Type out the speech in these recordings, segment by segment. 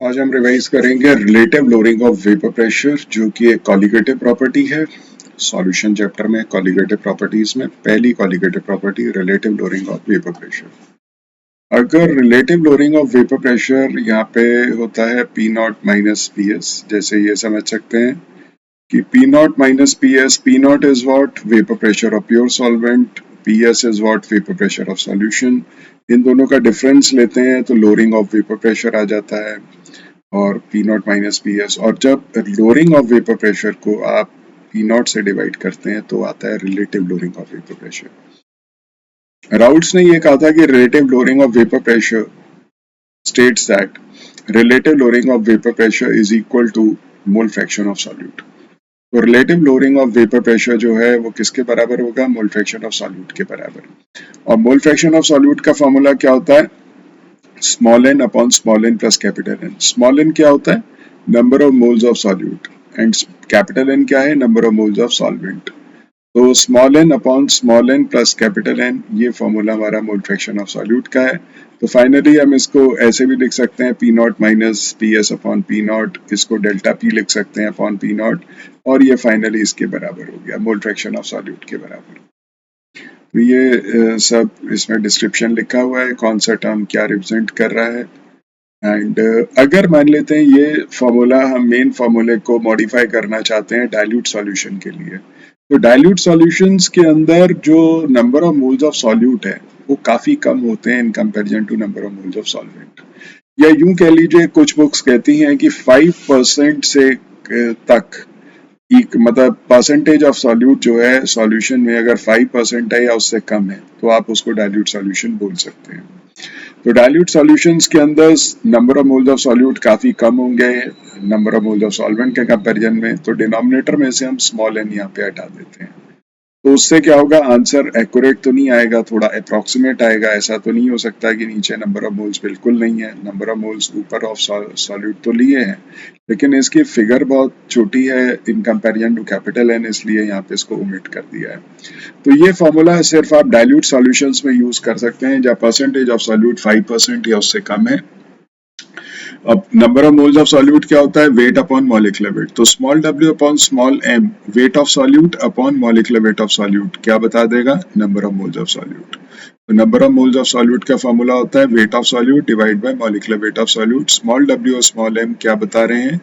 आज हम रिवाइज करेंगे relative lowering of vapour pressure, जो कि एक कॉलिगेटिव प्रॉपर्टी है। सॉल्यूशन चैप्टर में कॉलिगेटिव प्रॉपर्टीज में पहली colligative property relative lowering of vapour pressure. अगर relative lowering of vapour pressure यहाँ पे होता है P not minus P S, जैसे ये समझ सकते हैं कि P not minus P not is what vapour pressure of pure solvent, P S is what vapour pressure of solution. इन दोनों का डिफरेंस लेते हैं तो लोअरिंग ऑफ वेपर प्रेशर आ जाता है और P not minus P S. और जब लोअरिंग ऑफ वेपर प्रेशर को आप पी नॉट से डिवाइड करते हैं तो आता है relative lowering of vapour pressure. Raoult's ने ये कहा था कि relative lowering of vapour pressure states that relative lowering of vapor pressure is equal to mole fraction of solute। तो relative lowering of vapour pressure जो है वो किसके बराबर होगा? मोल फ्रैक्शन ऑफ सॉल्यूट के बराबर। और मोल फ्रैक्शन ऑफ सॉल्यूट का फॉर्मूला क्या होता है? Small N upon small N plus capital N. Small N क्या होता है? Number of moles of solute, and capital N क्या है? Number of moles of solvent. तो small N upon small N plus capital N, ये formula हमारा mole fraction of solute का है। तो फाइनली हम इसको ऐसे भी लिख सकते हैं P not minus P S upon P not, इसको डेल्टा पी लिख सकते हैं अपॉन पी नॉट, और ये फाइनली इसके बराबर हो गया, मोल फ्रैक्शन ऑफ सॉल्यूट के बराबर। तो ये सब इसमें डिस्क्रिप्शन लिखा हुआ है, कौन सा टर्म क्या रिप्रेजेंट कर रहा है। एंड अगर मान लेते हैं ये फॉर्मूला, हम मेन फॉर्मूले को मॉडिफाई करना चाहते हैं डाइल्यूट सॉल्यूशन के लिए, तो डाइल्यूट सॉल्यूशंस के अंदर जो number of moles of solute है वो काफी कम होते हैं in comparison to number of moles of solvent. या यूं कह लीजिए, कुछ बुक्स कहती हैं कि 5% से तक, मतलब परसेंटेज ऑफ सॉल्यूट जो है सॉल्यूशन में अगर 5% है या उससे कम है तो आप उसको डाइल्यूट सॉल्यूशन बोल सकते हैं। तो डाइल्यूट सॉल्यूशंस के अंदर number of moles of solute काफी कम होंगे number of moles of solvent के कंपैरिजन में, तो डिनोमिनेटर में से हम स्मॉल एन यहाँ पे हटा देते हैं। तो उससे क्या होगा? आंसर एक्यूरेट तो नहीं आएगा, थोड़ा अप्रोक्सीमेट आएगा। ऐसा तो नहीं हो सकता कि नीचे नंबर ऑफ मोल्स बिल्कुल नहीं है, नंबर ऑफ मोल्स ऊपर ऑफ सॉल्यूट तो लिए हैं, लेकिन इसकी फिगर बहुत छोटी है in comparison to capital N, इसलिए यहाँ पे इसको ओमिट कर दिया है। तो ये फॉर्मूला सिर्फ आप डाइल्यूट सॉल्यूशंस में यूज कर सकते हैं जब परसेंटेज ऑफ सॉल्यूट 5% या उससे कम है। अब number of moles of solute क्या होता है? Weight upon molecular weight. तो small w upon small m, weight of solute upon molecular weight of solute, क्या बता देगा? Number of moles of solute. तो number of moles of solute का formula होता है weight of solute divide by molecular weight of solute. Small w और small m क्या बता रहे हैं?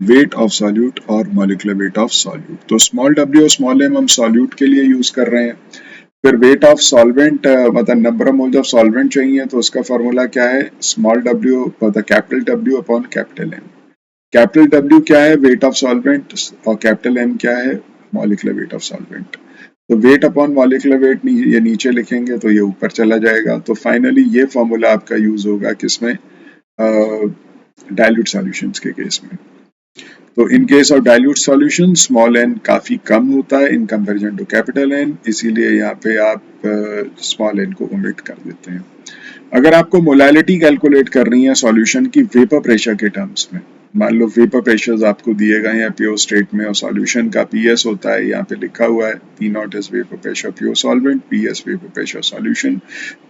वेट ऑफ सॉल्यूट और मॉलिक्यूलर वेट ऑफ सॉल्यूट। तो स्मॉल w और स्मॉल m हम सॉल्यूट के लिए यूज कर रहे हैं। फिर वेट ऑफ सॉल्वेंट, मतलब number of moles of solvent चाहिए, तो उसका फॉर्मूला क्या है? स्मॉल w मतलब capital W upon capital M। Capital W क्या है? वेट ऑफ सॉल्वेंट, और कैपिटल M क्या है? Molecular weight of solvent. तो वेट अपॉन मॉलिक्यूलर वेट ये नीचे लिखेंगे तो ये ऊपर चला जाएगा। तो फाइनली ये फॉर्मूला आपका यूज होगा किसमें? डाइल्यूट सॉल्यूशंस के केस में। तो in case of dilute solution small N काफी कम होता है in comparison to capital N, इसीलिए यहाँ पे आप स्मॉल एन को ओमिट कर देते हैं। अगर आपको मोलैलिटी कैलकुलेट करनी है सॉल्यूशन की वेपर प्रेशर के टर्म्स में, मान लो वेपर प्रेशर्स आपको दिए गए हैं प्योर स्टेट में और सॉल्यूशन का पीएस होता है, यहाँ पे लिखा हुआ है P not is vapour pressure pure solvent, PS vapour pressure solution.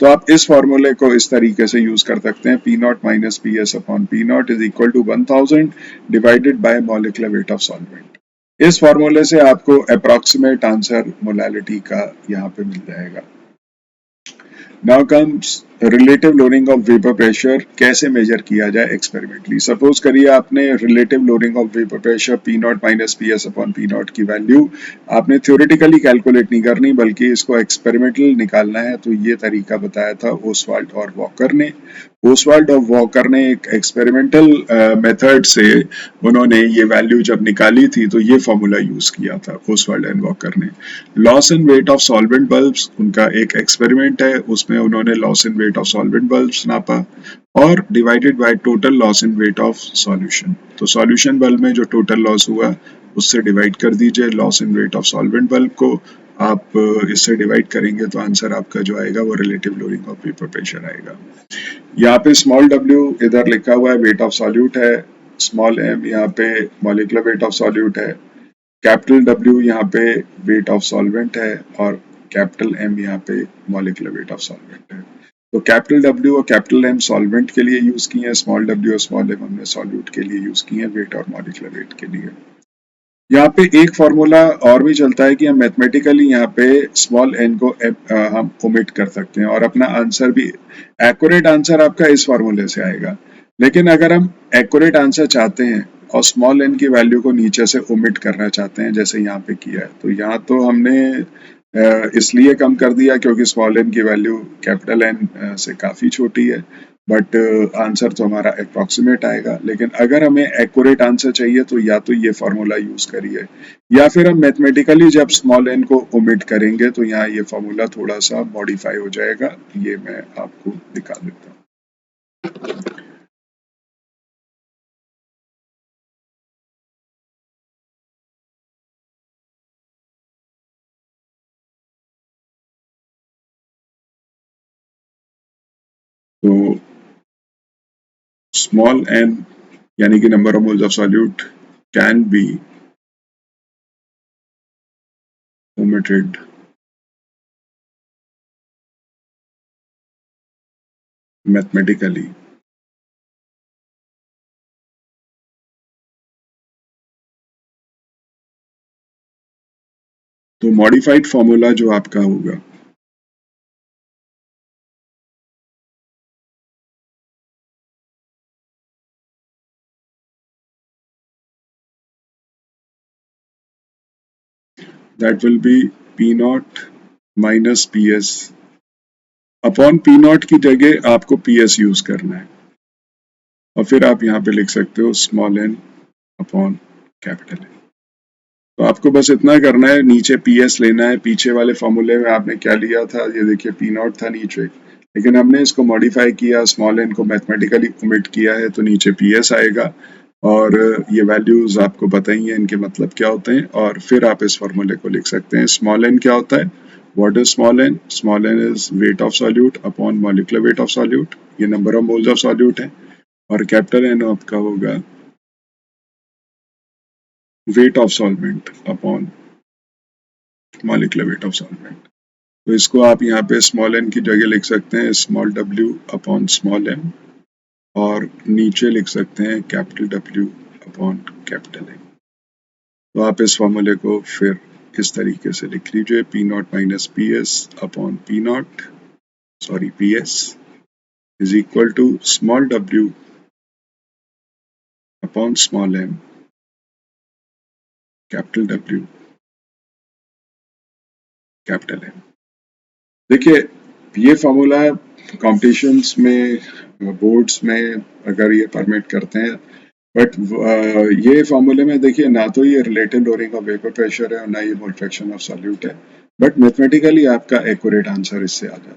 तो आप इस फॉर्मूले को इस तरीके से यूज कर सकते हैं, P not minus P S upon P not is equal to 1000 divided by molecular weight of solvent. इस फॉर्मूले से आपको अप्रोक्सीमेट आंसर मोलैलिटी का यहाँ पे मिल जाएगा। Now comes relative lowering of vapour pressure, कैसे मेजर किया जाए एक्सपेरिमेंटली। सपोज करिए आपने relative lowering of vapour pressure P not minus P S upon P not की वैल्यू आपने थ्योरेटिकली कैलकुलेट नहीं करनी बल्कि इसको एक्सपेरिमेंटल निकालना है, तो ये तरीका बताया था ओसवाल्ड और वॉकर ने। ओसवाल्ड और वॉकर ने एक एक्सपेरिमेंटल मेथड से उन्होंने ये वैल्यू जब निकाली थी तो ये फॉर्मूला यूज किया था ओसवाल्ड एंड वॉकर ने। Loss in wait of solvent bulbs उनका एक एक्सपेरिमेंट है, उसमें उन्होंने loss in wait of solvent bulbs नापा और divided by total loss in weight of solution. तो सॉल्यूशन बल्ब में जो टोटल लॉस हुआ उससे डिवाइड कर दीजिए loss in wait of solvent bulb को। आप इससे डिवाइड करेंगे तो आंसर आपका जो आएगा वो relative lowering of vapour pressure आएगा। यहाँ पे स्मॉल w इधर लिखा हुआ है वेट ऑफ सॉल्यूट है, स्मॉल m यहाँ पे मॉलिक्यूलर वेट ऑफ सॉल्यूट है, कैपिटल W यहाँ पे वेट ऑफ सॉल्वेंट है और कैपिटल M यहाँ पे मॉलिक्यूलर वेट ऑफ सॉल्वेंट है। तो कैपिटल डब्ल्यू और कैपिटल एम सॉल्वेंट के लिए यूज किए हैं, स्मॉल डब्ल्यू और स्मॉल एम हमने सॉल्यूट के लिए यूज किए हैं, वेट और मॉलिक्यूलर वेट के लिए। यहाँ पे एक फॉर्मूला और भी चलता है कि हम मैथमेटिकली यहाँ पे स्मॉल एन को हम ओमिट कर सकते हैं और अपना आंसर भी, एक्यूरेट आंसर आपका इस फॉर्मूले से आएगा। लेकिन अगर हम एक्यूरेट आंसर चाहते हैं और स्मॉल एन की वैल्यू को नीचे से ओमिट करना चाहते हैं जैसे यहाँ पे किया है, तो यहाँ तो हमने इसलिए कम कर दिया क्योंकि स्मॉल एन की वैल्यू कैपिटल एन से काफ़ी छोटी है, बट आंसर तो हमारा अप्रॉक्सीमेट आएगा। लेकिन अगर हमें एक्यूरेट आंसर चाहिए तो या तो ये फॉर्मूला यूज करिए या फिर हम मैथमेटिकली जब स्मॉल एन को ओमिट करेंगे तो यहाँ ये फॉर्मूला थोड़ा सा मॉडिफाई हो जाएगा। ये मैं आपको दिखा देता हूँ। तो स्मॉल एन यानी कि number of moles of solute can be omitted mathematically। तो मॉडिफाइड फॉर्मूला जो आपका होगा that will be P not minus P S. Upon P not की जगह आपको पी एस यूज करना है और फिर आप यहाँ पे लिख सकते हो small N upon capital N. तो आपको बस इतना करना है, नीचे पी एस लेना है। पीछे वाले फॉर्मूले में आपने क्या लिया था, ये देखिए पी नॉट था नीचे, लेकिन हमने इसको मॉडिफाई किया, स्मॉल एन को मैथमेटिकली ओमिट किया है तो नीचे पी एस आएगा। और ये वैल्यूज आपको पता ही है इनके मतलब क्या होते हैं, और फिर आप इस फॉर्मूले को लिख सकते हैं। स्मॉल एन क्या होता है, what is small N? Small N is weight of solute upon molecular weight of solute, ये number of moles of solute है। और कैपिटल एन आपका होगा weight of solvent upon molecular weight of solvent. तो इसको आप यहाँ पे स्मॉल एन की जगह लिख सकते हैं small W upon small M, और नीचे लिख सकते हैं capital W upon capital M. तो आप इस फॉर्मूले को फिर इस तरीके से लिख लीजिए, P not minus P S upon P not, sorry P S is equal to small W upon small M capital W capital M. देखिए ये फॉर्मूला कॉम्पिटिशन्स में, बोर्ड्स में अगर ये परमिट करते हैं, बट ये फॉर्मूले में देखिए ना तो ये relative lowering of vapour pressure है और ना ये मोल फ्रैक्शन ऑफ सॉल्यूट है, बट मैथमेटिकली आपका एक्यूरेट आंसर इससे आ जाता है।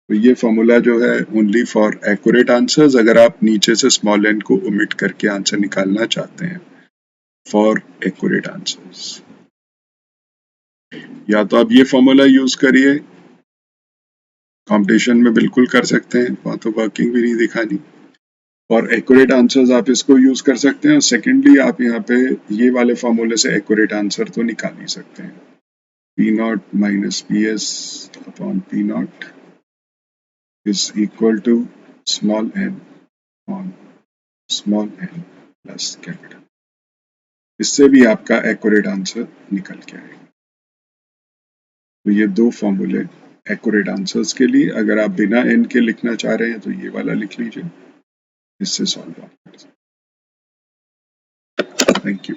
तो ये फॉर्मूला जो है ओनली फॉर एक्यूरेट आंसर्स, अगर आप नीचे से स्मॉल एन को ओमिट करके आंसर निकालना चाहते हैं फॉर एक्यूरेट आंसर्स। या तो आप ये फॉर्मूला यूज करिए, कंपटीशन में बिल्कुल कर सकते हैं, वहां तो वर्किंग भी नहीं दिखानी, और एक्यूरेट आंसर्स आप इसको यूज कर सकते हैं। और सेकेंडली आप यहाँ पे ये वाले फॉर्मूले से एक्यूरेट आंसर तो निकाल ही सकते हैं, P not minus P S upon P not is equal to small N on small N plus capital. इससे भी आपका एक्यूरेट आंसर निकल के आएगा। तो ये दो फॉर्मूले एक्यूरेट आंसर्स के लिए, अगर आप बिना एन के लिखना चाह रहे हैं तो ये वाला लिख लीजिए, इससे सॉल्व आप कर सकते हैं। Thank you.